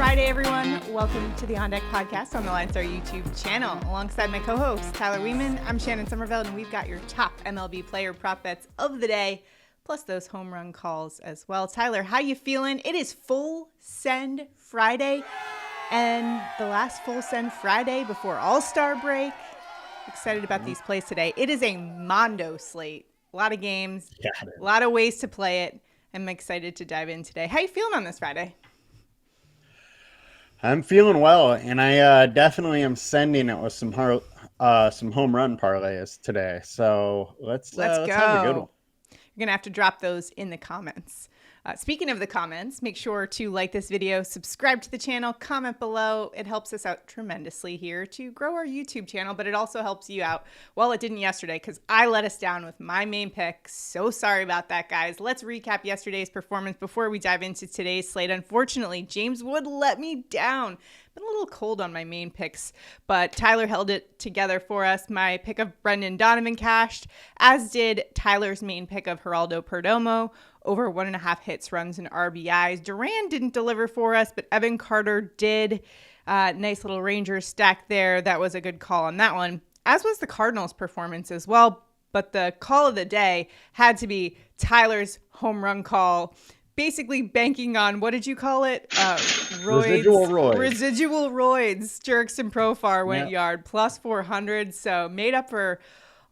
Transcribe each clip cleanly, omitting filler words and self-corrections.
Friday, everyone. Welcome to the On Deck podcast on the LineStar YouTube channel. Alongside my co-host, Tyler Wiemann, I'm Shannon Sommerville, and we've got your top MLB player prop bets of the day, plus those home run calls as well. Tyler, how you feeling? It is Full Send Friday, and the last Full Send Friday before All-Star break. Excited about these plays today. It is a Mondo slate. A lot of games, a lot of ways to play it. I'm excited to dive in today. How you feeling on this Friday? I'm feeling well, and I definitely am sending it with some home run parlays today. So let's have a good one. You're gonna have to drop those in the comments. Speaking of the comments, make sure to like this video, subscribe to the channel, comment below. It helps us out tremendously here to grow our YouTube channel, but it also helps you out. Well, it didn't yesterday because I let us down with my main pick. So sorry about that, guys. Let's recap yesterday's performance before we dive into today's slate. Unfortunately, James Wood let me down. Been a little cold on my main picks, but Tyler held it together for us. My pick of Brendan Donovan cashed, as did Tyler's main pick of Geraldo Perdomo, over 1.5 hits, runs, and RBIs. Duran didn't deliver for us, but Evan Carter did. Nice little Rangers stack there. That was a good call on that one, as was the Cardinals' performance as well. But the call of the day had to be Tyler's home run call, basically banking on, what did you call it? Residual roids. Jerks and Profar went yard, plus 400. So made up for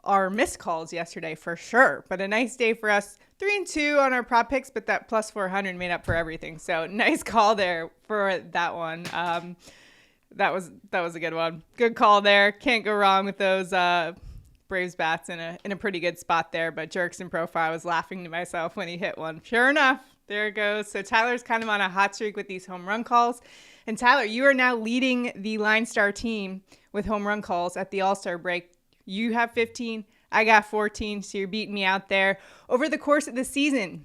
our missed calls yesterday for sure. But a nice day for us. 3-2 on our prop picks, but that plus 400 made up for everything. So nice call there for that one. That was a good one. Good call there. Can't go wrong with those Braves bats in a pretty good spot there. But Jerks and Profar, I was laughing to myself when he hit one. Sure enough, there it goes. So Tyler's kind of on a hot streak with these home run calls. And Tyler, you are now leading the LineStar team with home run calls at the All-Star break. You have 15. I got 14, so you're beating me out there. Over the course of the season,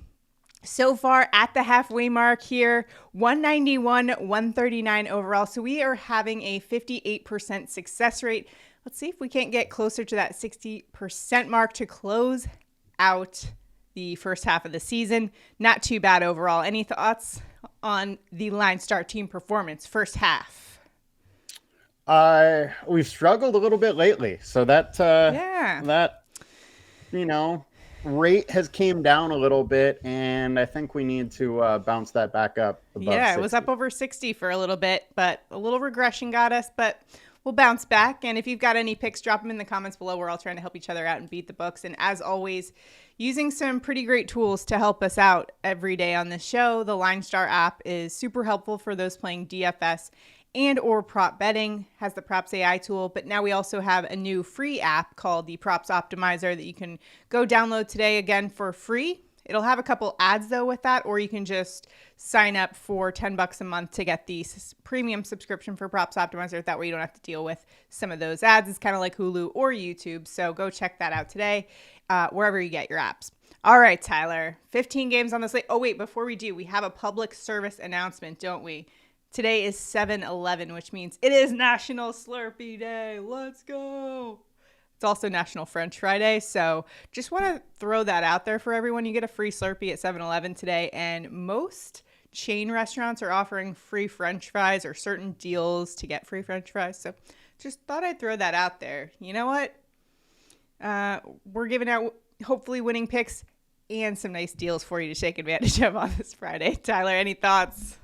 so far at the halfway mark here, 191, 139 overall. So we are having a 58% success rate. Let's see if we can't get closer to that 60% mark to close out the first half of the season. Not too bad overall. Any thoughts on the LineStar team performance first half? We've struggled a little bit lately, so that rate has came down a little bit, and I think we need to bounce that back up above 60. It was up over 60 for a little bit, but a little regression got us, but we'll bounce back. And if you've got any picks, drop them in the comments below. We're all trying to help each other out and beat the books. And as always, using some pretty great tools to help us out every day on this show. The LineStar app is super helpful for those playing DFS and or prop betting. Has the Props AI tool, but now we also have a new free app called the Props Optimizer that you can go download today, again for free. It'll have a couple ads though with that, or you can just sign up for $10 a month to get the premium subscription for Props Optimizer. That way you don't have to deal with some of those ads. It's kind of like Hulu or YouTube. So go check that out today, wherever you get your apps. All right, Tyler, 15 games on the slate. Oh wait, before we do, we have a public service announcement, don't we? Today is 7-11, which means it is National Slurpee Day. Let's go. It's also National French Fry Day, so just want to throw that out there for everyone. You get a free Slurpee at 7-Eleven today, and most chain restaurants are offering free French fries or certain deals to get free French fries. So just thought I'd throw that out there. You know what? We're giving out hopefully winning picks and some nice deals for you to take advantage of on this Friday. Tyler, any thoughts?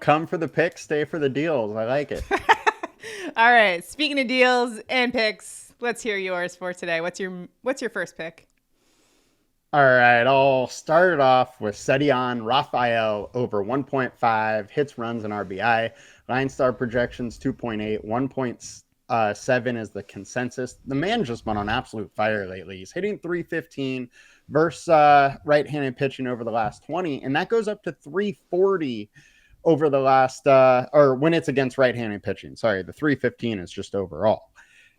Come for the picks, stay for the deals. I like it. All right. Speaking of deals and picks, let's hear yours for today. What's your first pick? All right. I'll start it off with Ceddanne, Rafaela over 1.5 hits, runs, and RBI. LineStar projections 2.8, 1.7 is the consensus. The man just went on absolute fire lately. He's hitting 315 versus right-handed pitching over the last 20, and that goes up to 340 over the last, or when it's against right-handed pitching. Sorry, the 315 is just overall.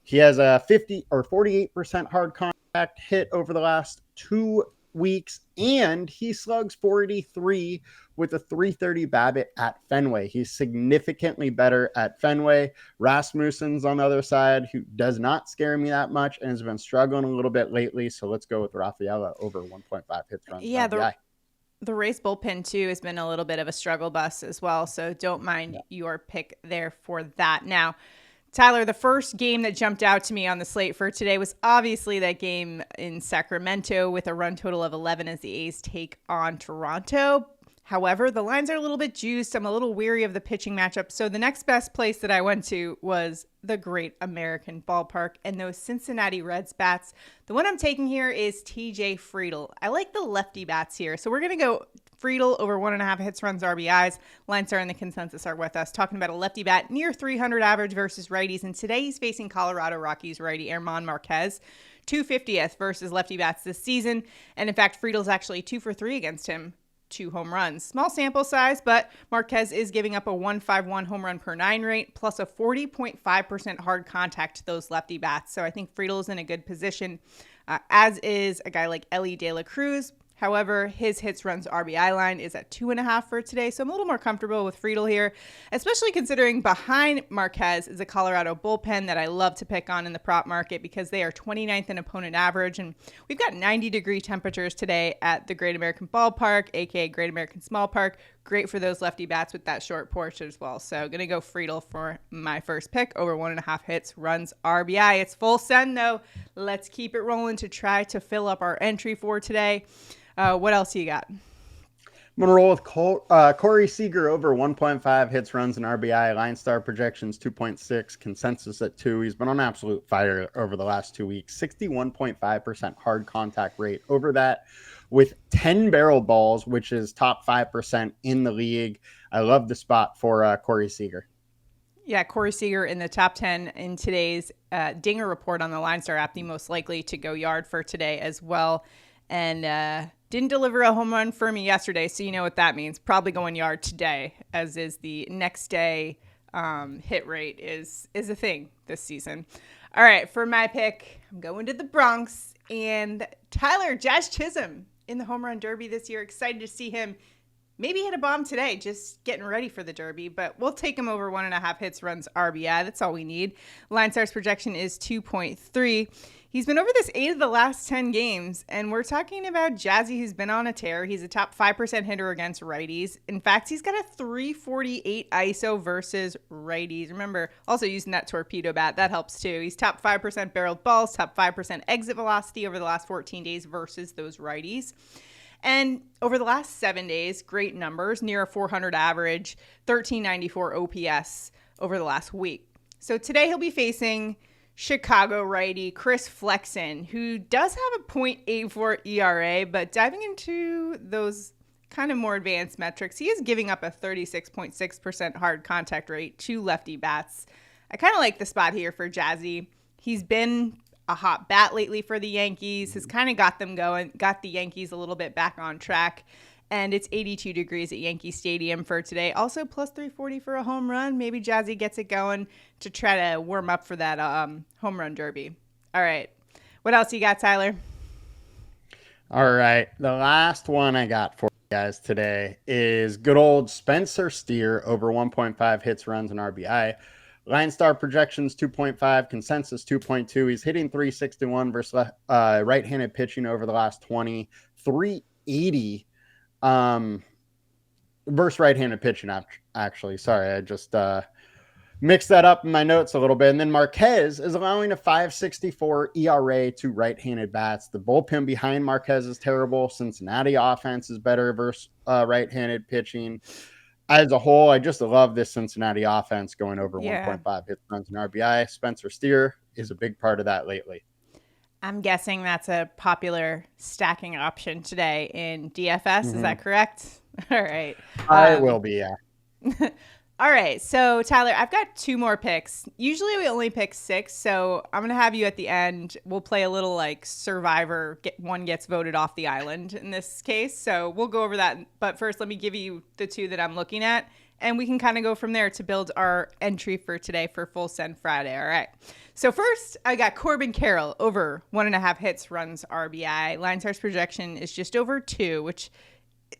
He has a 50 or 48% hard contact hit over the last 2 weeks, and he slugs 43 with a 330 BABIP at Fenway. He's significantly better at Fenway. Rasmussen's on the other side, who does not scare me that much and has been struggling a little bit lately. So let's go with Rafaela over 1.5 hits, runs, RBI. The Rays bullpen, too, has been a little bit of a struggle bus as well, so don't mind your pick there for that. Now, Tyler, the first game that jumped out to me on the slate for today was obviously that game in Sacramento with a run total of 11 as the A's take on Toronto. However, the lines are a little bit juiced. I'm a little weary of the pitching matchup. So the next best place that I went to was the Great American Ballpark and those Cincinnati Reds bats. The one I'm taking here is TJ Friedl. I like the lefty bats here. So we're going to go Friedl over 1.5 hits, runs, RBIs. LineStar and the consensus are with us, talking about a lefty bat near 300 average versus righties. And today he's facing Colorado Rockies righty Germán Marquez, 250th versus lefty bats this season. And in fact, Friedl's actually 2 for 3 against him. 2 home runs. Small sample size, but Marquez is giving up a 1.51 home run per 9 rate plus a 40.5% hard contact to those lefty bats. So I think Friedl is in a good position, as is a guy like Elly De La Cruz. However, his hits, runs, RBI line is at 2.5 for today. So I'm a little more comfortable with Friedl here, especially considering behind Marquez is a Colorado bullpen that I love to pick on in the prop market because they are 29th in opponent average. And we've got 90-degree temperatures today at the Great American Ballpark, aka Great American Small Park. Great for those lefty bats with that short porch as well. So going to go Friedl for my first pick over 1.5 hits, runs, RBI. It's full send though. Let's keep it rolling to try to fill up our entry for today. What else you got? I'm going to roll with Corey Seager over 1.5 hits, runs, and RBI. LineStar projections 2.6, consensus at 2. He's been on absolute fire over the last 2 weeks. 61.5% hard contact rate over that with 10 barrel balls, which is top 5% in the league. I love the spot for Corey Seager. Yeah, Corey Seager in the top 10 in today's Dinger report on the LineStar app, the most likely to go yard for today as well. And didn't deliver a home run for me yesterday, so you know what that means. Probably going yard today, as is the next day hit rate is a thing this season. All right, for my pick, I'm going to the Bronx. And Tyler, Jazz Chisholm in the home run derby this year. Excited to see him maybe hit a bomb today, just getting ready for the derby. But we'll take him over 1.5 hits, runs, RBI. That's all we need. LineStar's projection is 2.3. He's been over this 8 of the last 10 games, and we're talking about Jazzy, who's been on a tear. He's a top 5% hitter against righties. In fact, he's got a 348 ISO versus righties. Remember, also using that torpedo bat, that helps too. He's top 5% barreled balls, top 5% exit velocity over the last 14 days versus those righties. And over the last 7 days, great numbers, near a 400 average, 1394 OPS over the last week. So today he'll be facing Chicago righty Chris Flexen, who does have a .84 ERA, but diving into those kind of more advanced metrics, he is giving up a 36.6% hard contact rate to lefty bats. I kind of like the spot here for Jazzy. He's been a hot bat lately for the Yankees, has kind of got them going, got the Yankees a little bit back on track. And it's 82 degrees at Yankee Stadium for today. Also plus 340 for a home run. Maybe Jazzy gets it going to try to warm up for that home run derby. All right. What else you got, Tyler? All right. The last one I got for you guys today is good old Spencer Steer over 1.5 hits, runs, and RBI. LineStar projections 2.5, consensus 2.2. He's hitting 361 versus right-handed pitching over the last 20. 380 versus right-handed pitching, actually. Sorry, I just mixed that up in my notes a little bit. And then Marquez is allowing a 5.64 ERA to right-handed bats. The bullpen behind Marquez is terrible. Cincinnati offense is better versus right-handed pitching. As a whole, I just love this Cincinnati offense going over 1.5 hits, runs, and RBI. Spencer Steer is a big part of that lately. I'm guessing that's a popular stacking option today in DFS. Is that correct? All right. It will be, yeah. All right. So, Tyler, I've got 2 more picks. Usually we only pick 6, so I'm going to have you at the end. We'll play a little like Survivor, one gets voted off the island in this case. So we'll go over that. But first, let me give you the 2 that I'm looking at, and we can kind of go from there to build our entry for today for Full Send Friday. All right. So first, I got Corbin Carroll over 1.5 hits, runs, RBI. LineStar's projection is just over 2, which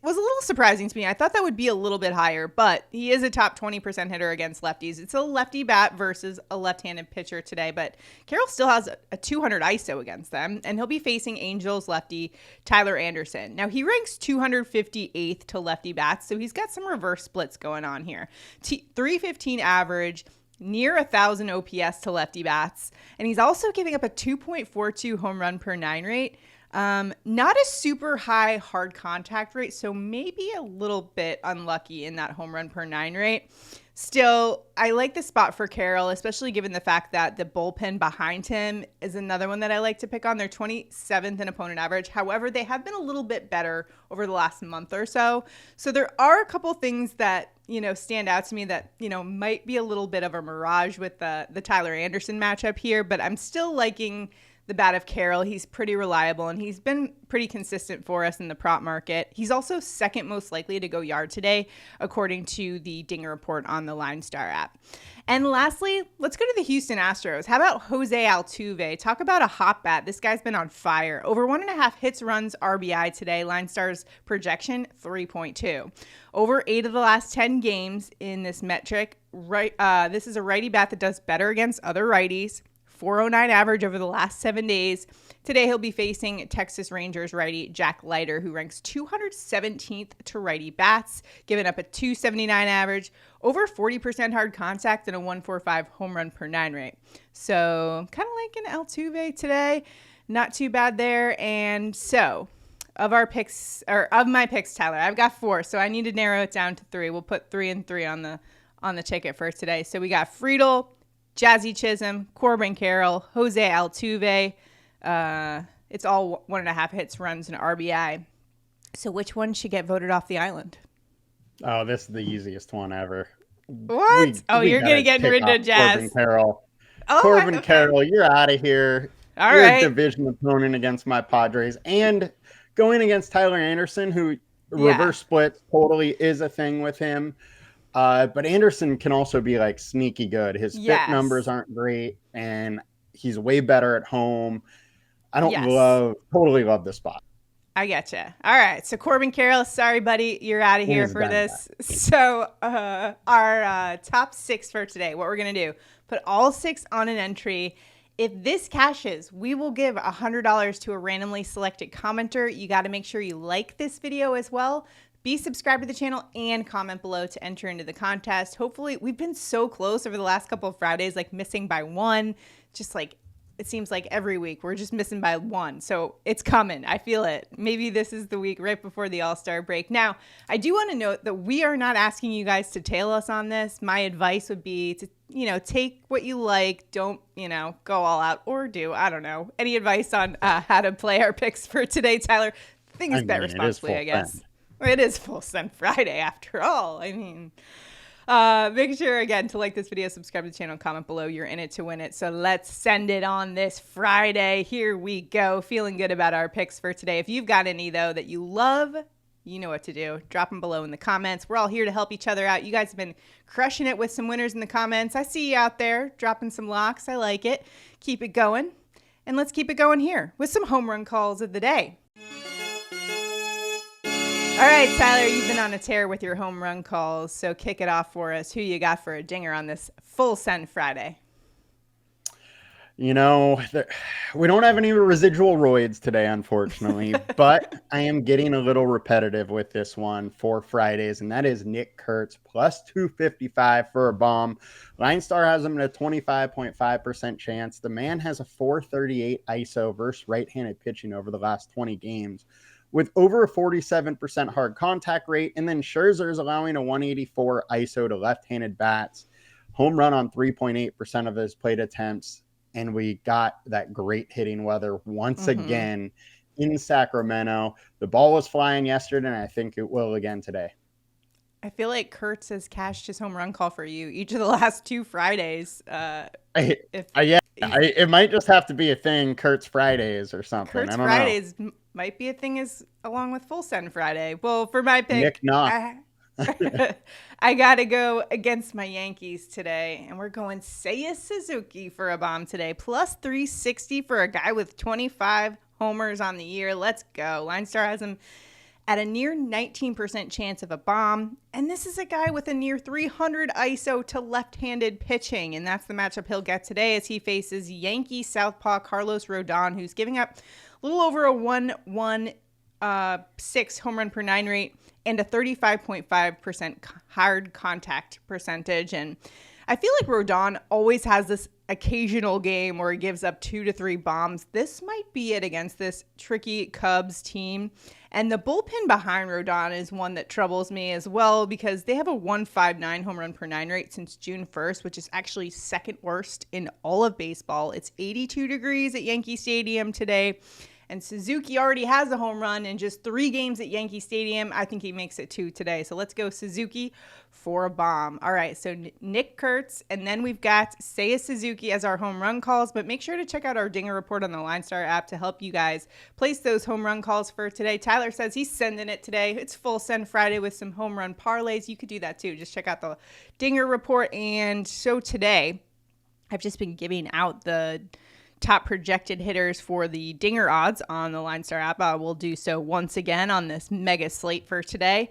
was a little surprising to me. I thought that would be a little bit higher, but he is a top 20% hitter against lefties. It's a lefty bat versus a left-handed pitcher today, but Carroll still has a 200 ISO against them, and he'll be facing Angels lefty Tyler Anderson. Now, he ranks 258th to lefty bats, so he's got some reverse splits going on here. 315 average, near 1,000 OPS to lefty bats, and he's also giving up a 2.42 home run per 9 rate. Not a super high hard contact rate, so maybe a little bit unlucky in that home run per 9 rate. Still, I like the spot for Carroll, especially given the fact that the bullpen behind him is another one that I like to pick on. They're 27th in opponent average. However, they have been a little bit better over the last month or so. So there are a couple things that, stand out to me that, might be a little bit of a mirage with the Tyler Anderson matchup here, but I'm still liking the bat of Carroll. He's pretty reliable, and he's been pretty consistent for us in the prop market. He's also second most likely to go yard today, according to the Dinger report on the LineStar app. And lastly, let's go to the Houston Astros. How about Jose Altuve? Talk about a hot bat. This guy's been on fire. Over 1.5 hits, runs, RBI today. LineStar's projection, 3.2. Over 8 of the last 10 games in this metric. This is a righty bat that does better against other righties. 409 average over the last 7 days. Today he'll be facing Texas Rangers righty Jack Leiter, who ranks 217th to righty bats, giving up a 279 average, over 40% hard contact, and a 145 home run per 9 rate. So kind of like an Altuve today. Not too bad there. And so of my picks, Tyler, I've got 4, so I need to narrow it down to 3. We'll put 3 and 3 on the ticket for today. So we got Friedl, Jazzy Chisholm, Corbin Carroll, Jose Altuve. It's all 1.5 hits, runs, and RBI. So which one should get voted off the island? Oh, this is the easiest one ever. What? You're going to get rid of Jazz. Corbin Carroll. Oh, Corbin okay. Carroll, you're out of here. All you're right. a division opponent against my Padres. And going against Tyler Anderson, who reverse split totally is a thing with him. But Anderson can also be like sneaky good. His fit numbers aren't great, and he's way better at home. I don't totally love the spot. I getcha. All right. So Corbin Carroll, sorry, buddy. You're out of here for this. So our top 6 for today, what we're going to do, put all 6 on an entry. If this cashes, we will give $100 to a randomly selected commenter. You got to make sure you like this video as well. Be subscribed to the channel and comment below to enter into the contest. Hopefully, we've been so close over the last couple of Fridays, like missing by 1. Just like it seems like every week we're just missing by 1. So it's coming. I feel it. Maybe this is the week right before the All-Star break. Now, I do want to note that we are not asking you guys to tail us on this. My advice would be to, take what you like. Don't, go all out, or do, I don't know. Any advice on how to play our picks for today, Tyler? Things bet responsibly, I guess. It is Full Send Friday after all. I mean, make sure, again, to like this video, subscribe to the channel, comment below. You're in it to win it. So let's send it on this Friday. Here we go. Feeling good about our picks for today. If you've got any, though, that you love, you know what to do. Drop them below in the comments. We're all here to help each other out. You guys have been crushing it with some winners in the comments. I see you out there dropping some locks. I like it. Keep it going. And let's keep it going here with some home run calls of the day. All right, Tyler, you've been on a tear with your home run calls, so kick it off for us. Who you got for a dinger on this Full Send Friday? We don't have any residual roids today, unfortunately, but I am getting a little repetitive with this one for Fridays, and that is Nick Kurtz plus 255 for a bomb. LineStar has him at a 25.5% chance. The man has a 438 ISO versus right-handed pitching over the last 20 games, with over a 47% hard contact rate. And then Scherzer is allowing a 184 ISO to left-handed bats, home run on 3.8% of his plate attempts. And we got that great hitting weather once again in Sacramento. The ball was flying yesterday, and I think it will again today. I feel like Kurtz has cashed his home run call for you each of the last 2 Fridays. It might just have to be a thing, Kurtz Fridays or something. Kurtz I don't Fridays know. Might be a thing along with Full Send Friday. Well, for my pick, Nick Knock. I got to go against my Yankees today, and we're going Seiya Suzuki for a bomb today, plus 360 for a guy with 25 homers on the year. Let's go. LineStar has him at a near 19% chance of a bomb. And this is a guy with a near 300 ISO to left-handed pitching. And that's the matchup he'll get today as he faces Yankee southpaw Carlos Rodon, who's giving up a little over a 1.16 home run per 9 rate and a 35.5% hard contact percentage. And I feel like Rodon always has this occasional game where he gives up 2 to 3 bombs. This might be it against this tricky Cubs team. And the bullpen behind Rodon is one that troubles me as well because they have a 1.59 home run per 9 rate since June 1st, which is actually second worst in all of baseball. It's 82 degrees at Yankee Stadium today. And Suzuki already has a home run in just 3 games at Yankee Stadium. I think he makes it 2 today. So let's go Suzuki for a bomb. All right, so Nick Kurtz, and then we've got Seiya Suzuki as our home run calls. But make sure to check out our Dinger Report on the LineStar app to help you guys place those home run calls for today. Tyler says he's sending it today. It's Full Send Friday with some home run parlays. You could do that too. Just check out the Dinger Report. And so today, I've just been giving out the top projected hitters for the Dinger odds on the LineStar app. I will do so once again on this mega slate for today.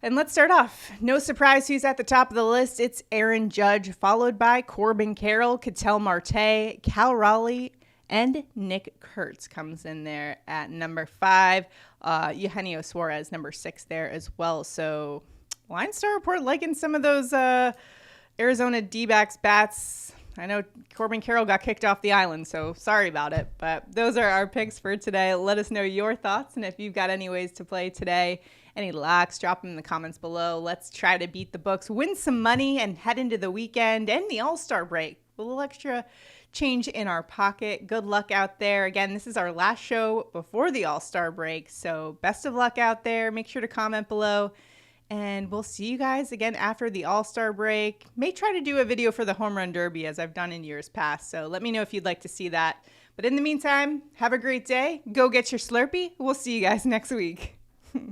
And let's start off. No surprise who's at the top of the list. It's Aaron Judge, followed by Corbin Carroll, Ketel Marte, Cal Raleigh, and Nick Kurtz comes in there at number 5. Eugenio Suarez, number 6 there as well. So LineStar Report liking some of those Arizona D-backs bats. I know Corbin Carroll got kicked off the island, so sorry about it. But those are our picks for today. Let us know your thoughts, and if you've got any ways to play today, any locks, drop them in the comments below. Let's try to beat the books, win some money, and head into the weekend and the All-Star break with a little extra change in our pocket. Good luck out there. Again, this is our last show before the All-Star break, so best of luck out there. Make sure to comment below. And we'll see you guys again after the All-Star break. May try to do a video for the Home Run Derby as I've done in years past. So let me know if you'd like to see that. But in the meantime, have a great day. Go get your Slurpee. We'll see you guys next week.